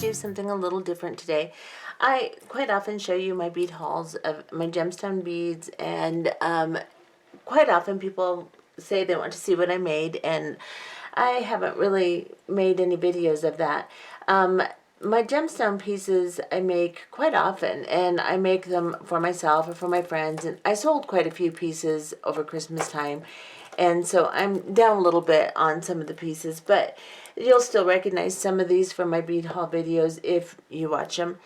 do something a little different today. I quite often show you my bead hauls of my gemstone beads, and quite often people say they want to see what I made, and I haven't really made any videos of that. My gemstone pieces I make quite often, and I make them for myself or for my friends, and I sold quite a few pieces over Christmas time, and so I'm down a little bit on some of the pieces, but you'll still recognize some of these from my bead haul videos if you watch them.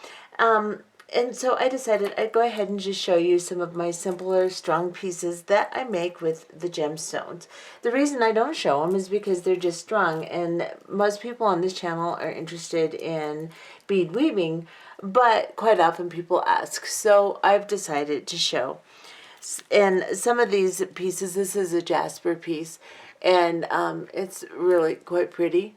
And so I decided I'd go ahead and just show you some of my simpler strung pieces that I make with the gemstones. The reason I don't show them is because they're just strung, and most people on this channel are interested in bead weaving, but quite often people ask, so I've decided to show. And some of these pieces, this is a Jasper piece, and it's really quite pretty.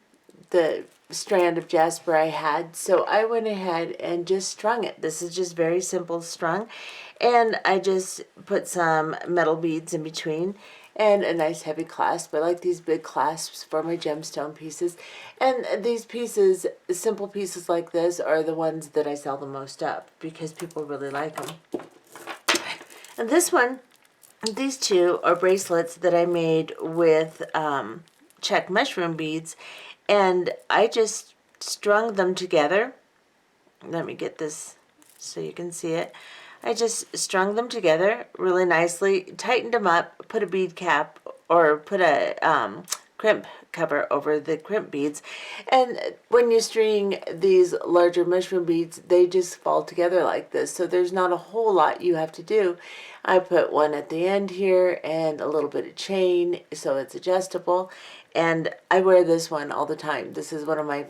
The strand of Jasper I had, so I went ahead and just strung it. This is just very simple strung, and I just put some metal beads in between and a nice heavy clasp. I like these big clasps for my gemstone pieces, and these pieces, simple pieces like this, are the ones that I sell the most of because people really like them. And this one, these two are bracelets that I made with Czech mushroom beads, and I just strung them together. Let me get this so you can see it. I just strung them together really nicely, tightened them up, put a bead cap or put a crimp cover over the crimp beads. And when you string these larger mushroom beads, they just fall together like this. So there's not a whole lot you have to do. I put one at the end here and a little bit of chain so it's adjustable. And I wear this one all the time. This is one of my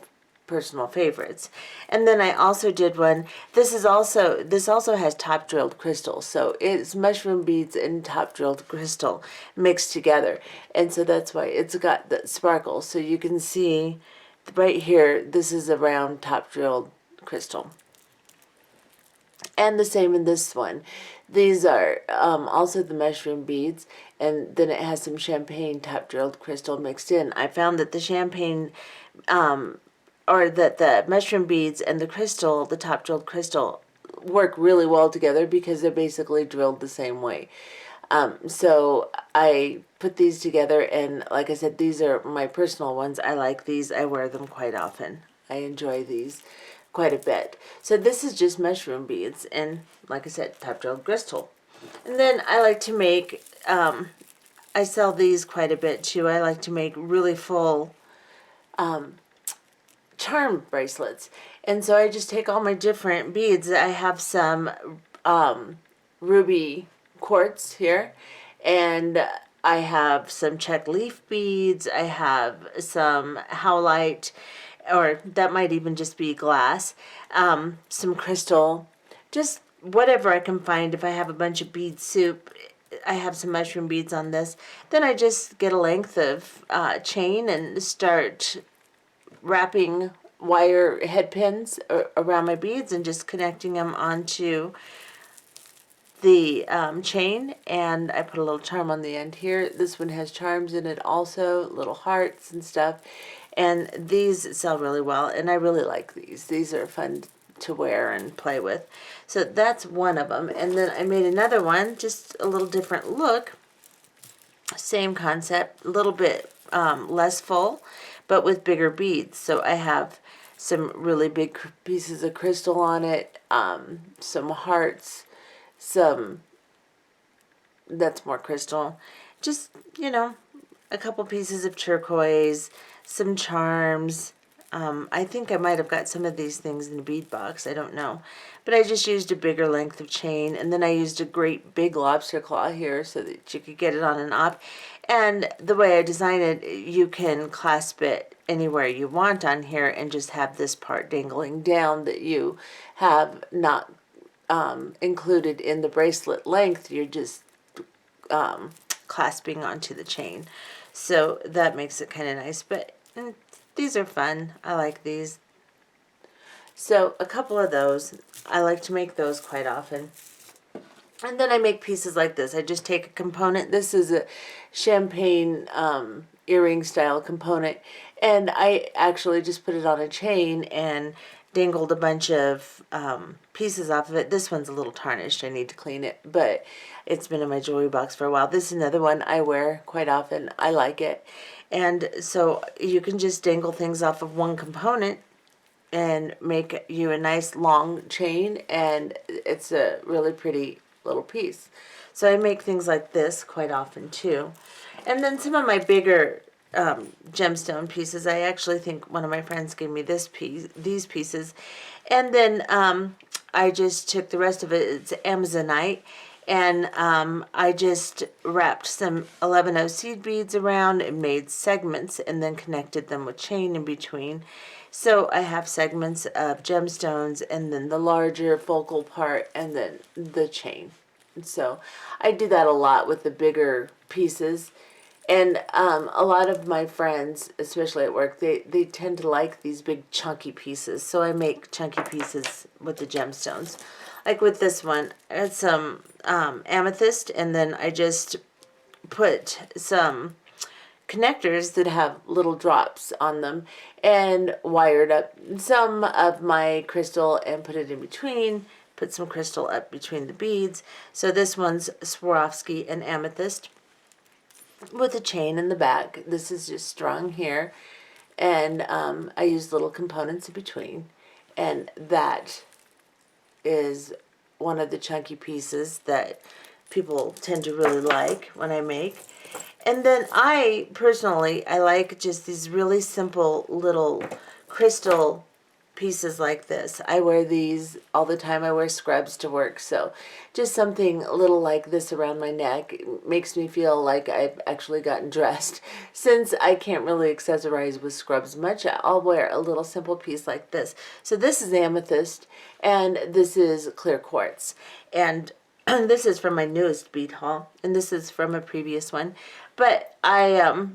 personal favorites. And then I also did one. This also has top drilled crystal. So it's mushroom beads and top drilled crystal mixed together. And so that's why it's got the sparkle. So you can see right here, this is a round top drilled crystal. And the same in this one. These are also the mushroom beads, and then it has some champagne top drilled crystal mixed in. I found that the champagne, or that the mushroom beads and the crystal, the top drilled crystal, work really well together because they're basically drilled the same way. So I put these together, and like I said, these are my personal ones. I like these. I wear them quite often. I enjoy these quite a bit. So this is just mushroom beads and, like I said, top drilled crystal. And then I like to make, I sell these quite a bit too. I like to make really full charm bracelets. And so I just take all my different beads. I have some ruby quartz here, and I have some Czech leaf beads. I have some howlite, or that might even just be glass, some crystal, just whatever I can find. If I have a bunch of bead soup, I have some mushroom beads on this. Then I just get a length of chain and start wrapping wire head pins around my beads and just connecting them onto the chain, and I put a little charm on the end here. This one has charms in it also, little hearts and stuff. And these sell really well, and I really like these. These are fun to wear and play with. So that's one of them. And then I made another one, just a little different look. Same concept, a little bit less full, but with bigger beads. So I have some really big pieces of crystal on it, some hearts, that's more crystal. Just, a couple pieces of turquoise, some charms. I think I might have got some of these things in the bead box. I don't know. But I just used a bigger length of chain. And then I used a great big lobster claw here so that you could get it on and off. And the way I designed it, you can clasp it anywhere you want on here and just have this part dangling down that you have not included in the bracelet length. You're just clasping onto the chain. So that makes it kind of nice. But these are fun. I like these. So a couple of those. I like to make those quite often. And then I make pieces like this. I just take a component. This is a champagne earring style component, and I actually just put it on a chain and dangled a bunch of pieces off of it. This one's a little tarnished. I need to clean it, but it's been in my jewelry box for a while. This is another one I wear quite often. I like it. And so you can just dangle things off of one component and make you a nice long chain, and it's a really pretty little piece. So I make things like this quite often too. And then some of my bigger gemstone pieces, I actually think one of my friends gave me these pieces. And then I just took the rest of it, it's Amazonite, and I just wrapped some 11O seed beads around and made segments and then connected them with chain in between. So I have segments of gemstones and then the larger focal part and then the chain. So I do that a lot with the bigger pieces. And a lot of my friends, especially at work, they tend to like these big chunky pieces. So I make chunky pieces with the gemstones. Like with this one, it's some amethyst, and then I just put some connectors that have little drops on them and wired up some of my crystal and put it in between, put some crystal up between the beads. So this one's Swarovski and amethyst with a chain in the back. This is just strung here, and I use little components in between, and that is one of the chunky pieces that people tend to really like when I make. And then I personally, I like just these really simple little crystal pieces like this. I wear these all the time. I wear scrubs to work, so just something little like this around my neck makes me feel like I've actually gotten dressed. Since I can't really accessorize with scrubs much, I'll wear a little simple piece like this. So this is amethyst, and this is clear quartz. And this is from my newest bead haul, and this is from a previous one. But I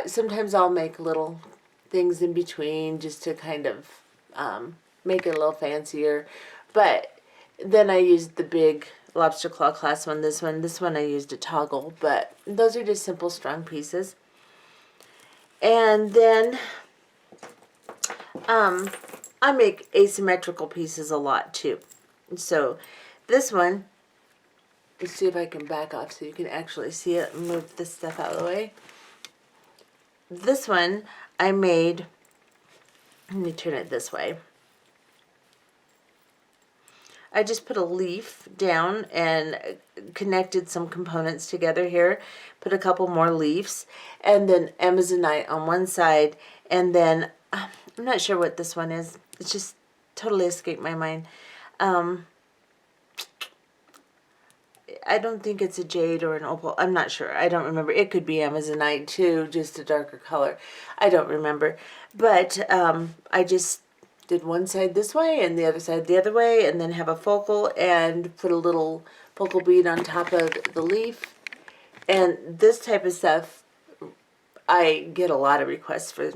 sometimes I'll make little things in between just to kind of make it a little fancier. But then I used the big lobster claw clasp on this one. This one I used a toggle, but those are just simple strung pieces. And then I make asymmetrical pieces a lot too. So this one, let's see if I can back off so you can actually see it and move this stuff out of the way. This one I made, let me turn it this way. I just put a leaf down and connected some components together here, put a couple more leaves, and then Amazonite on one side, and then I'm not sure what this one is. It's just totally escaped my mind. I don't think it's a jade or an opal. I'm not sure. I don't remember. It could be Amazonite too, just a darker color. I don't remember. But I just did one side this way and the other side the other way, and then have a focal and put a little focal bead on top of the leaf. And this type of stuff, I get a lot of requests for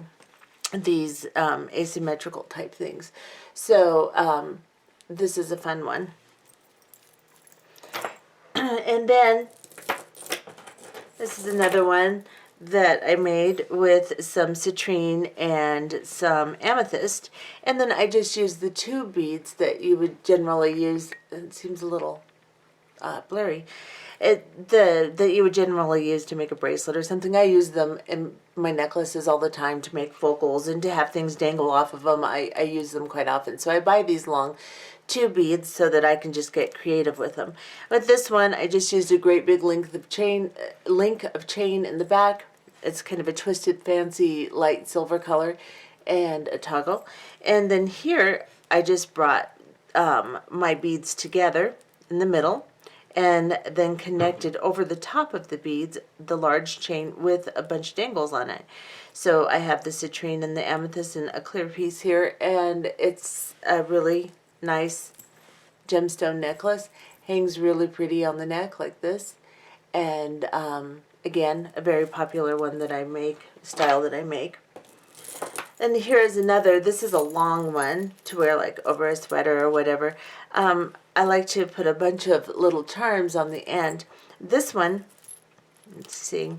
these asymmetrical type things. So this is a fun one. And then this is another one that I made with some citrine and some amethyst. And then I just used the two beads that you would generally use. It seems a little blurry. That you would generally use to make a bracelet or something. I use them in my necklaces all the time to make focals and to have things dangle off of them. I use them quite often. So I buy these long two beads so that I can just get creative with them. With this one, I just used a great big length of chain in the back. It's kind of a twisted, fancy, light silver color, and a toggle. And then here, I just brought my beads together in the middle, and then connected over the top of the beads the large chain with a bunch of dangles on it. So I have the citrine and the amethyst and a clear piece here, and it's a really nice gemstone necklace. Hangs really pretty on the neck like this. And again, a very popular one that I make, style that I make. And here is another. This is a long one to wear like over a sweater or whatever. I like to put a bunch of little charms on the end. This one, let's see,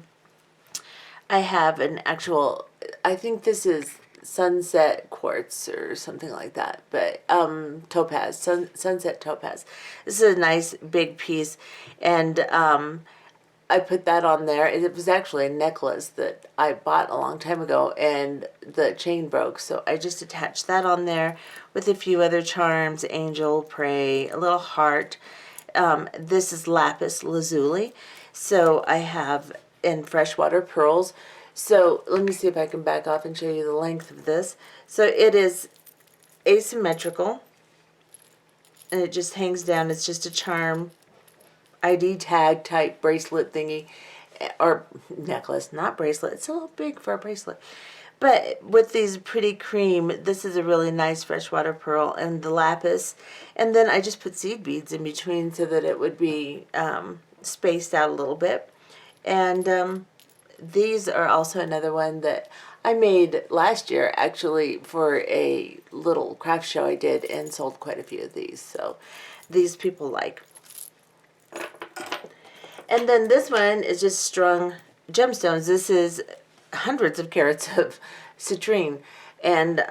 I have an actual, I think this is sunset quartz or something like that, but topaz, sunset topaz. This is a nice big piece, and I put that on there. It was actually a necklace that I bought a long time ago, and the chain broke, so I just attached that on there with a few other charms, angel, pray, a little heart. This is Lapis Lazuli, so I have in freshwater pearls. So let me see if I can back off and show you the length of this. So it is asymmetrical, and it just hangs down. It's just a charm ID tag type bracelet thingy, or necklace, not bracelet. It's a little big for a bracelet. But with these pretty cream, this is a really nice freshwater pearl, and the lapis. And then I just put seed beads in between so that it would be spaced out a little bit. And these are also another one that I made last year, actually, for a little craft show I did, and sold quite a few of these. So these people like. And then this one is just strung gemstones. This is hundreds of carats of citrine, and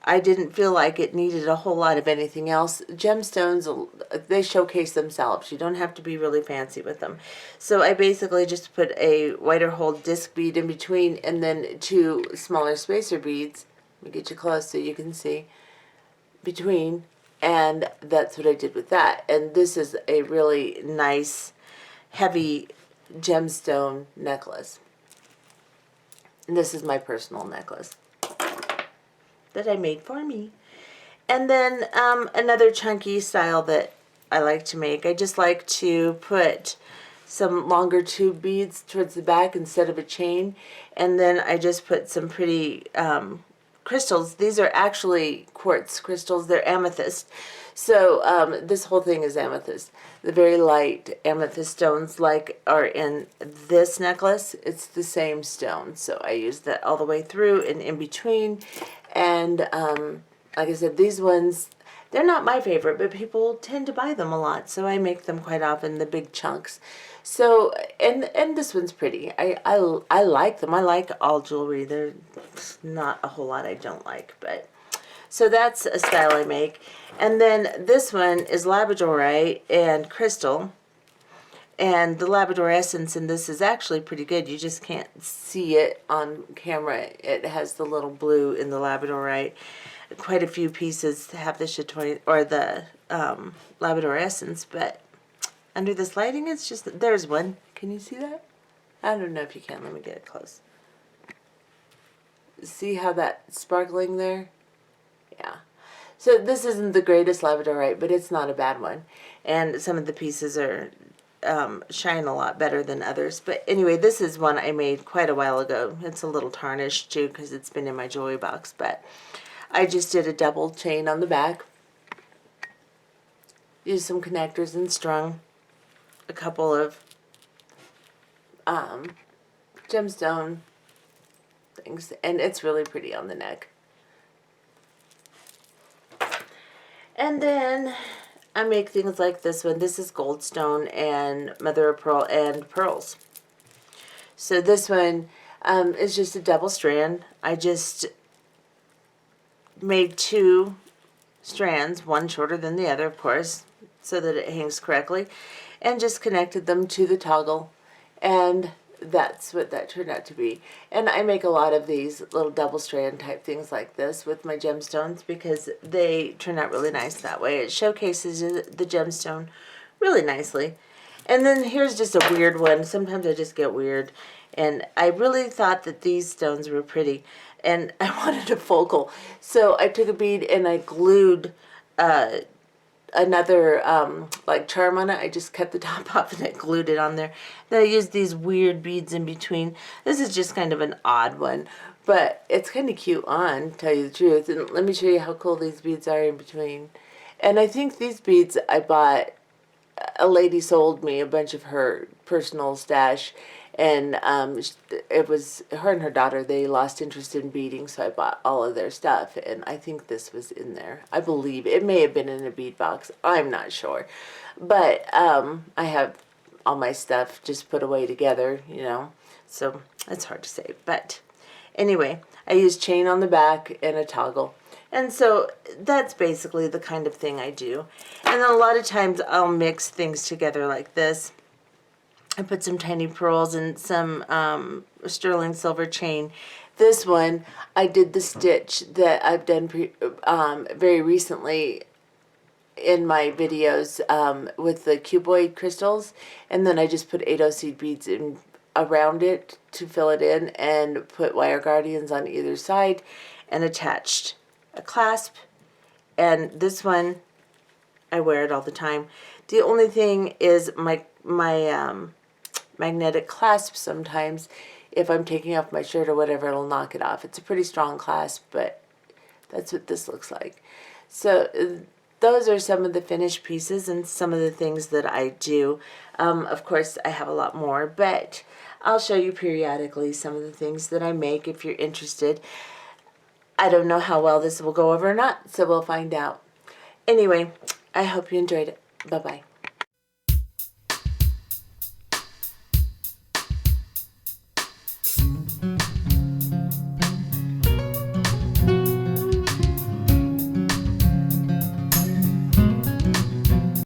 I didn't feel like it needed a whole lot of anything else. Gemstones, they showcase themselves. You don't have to be really fancy with them. So I basically just put a whiter hold disc bead in between, and then two smaller spacer beads. Let me get you close so you can see between, and that's what I did with that. And this is a really nice heavy gemstone necklace. And this is my personal necklace that I made for me. And then another chunky style that I like to make, I just like to put some longer tube beads towards the back instead of a chain, and then I just put some pretty crystals. These are actually quartz crystals. They're amethyst. So this whole thing is amethyst. The very light amethyst stones like are in this necklace. It's the same stone. So I use that all the way through and in between. And like I said, these ones, they're not my favorite, but people tend to buy them a lot. So I make them quite often, the big chunks. So, and this one's pretty. I like them. I like all jewelry. There's not a whole lot I don't like, but so that's a style I make. And then this one is labradorite and crystal. And the labrador essence in this is actually pretty good. You just can't see it on camera. It has the little blue in the labradorite. Quite a few pieces have the chatoyant or the labrador essence, but under this lighting, it's just, there's one. Can you see that? I don't know if you can. Let me get it close. See how that's sparkling there? Yeah. So this isn't the greatest labradorite, but it's not a bad one. And some of the pieces are shine a lot better than others. But anyway, this is one I made quite a while ago. It's a little tarnished too because it's been in my jewelry box. But I just did a double chain on the back. Used some connectors and strung a couple of gemstone things. And it's really pretty on the neck. And then I make things like this one. This is goldstone and mother of pearl and pearls. So this one is just a double strand. I just made two strands, one shorter than the other, of course, so that it hangs correctly, and just connected them to the toggle, and that's what that turned out to be. And I make a lot of these little double strand type things like this with my gemstones because they turn out really nice that way. It showcases the gemstone really nicely. And then here's just a weird one. Sometimes I just get weird. And I really thought that these stones were pretty. And I wanted a focal. So I took a bead and I glued another like charm on it. I just cut the top off and I glued it on there. Then I used these weird beads in between. This is just kind of an odd one, but it's kind of cute on, to tell you the truth. And let me show you how cool these beads are in between. And I think these beads I bought, a lady sold me a bunch of her personal stash, and it was her and her daughter. They lost interest in beading, so I bought all of their stuff, and I think this was in there. I believe it may have been in a bead box. I'm not sure, but I have all my stuff just put away together, you know, So that's hard to say. But anyway, I use chain on the back and a toggle. And so that's basically the kind of thing I do. And then a lot of times I'll mix things together like this. I put some tiny pearls and some sterling silver chain. This one, I did the stitch that I've done very recently in my videos with the cuboid crystals. And then I just put 8 seed beads in around it to fill it in and put wire guardians on either side and attached a clasp. And this one, I wear it all the time. The only thing is my magnetic clasp sometimes, if I'm taking off my shirt or whatever, it'll knock it off. It's a pretty strong clasp, but that's what this looks like. So those are some of the finished pieces and some of the things that I do. Of course, I have a lot more, but I'll show you periodically some of the things that I make if you're interested. I don't know how well this will go over or not, so we'll find out. Anyway, I hope you enjoyed it. Bye-bye.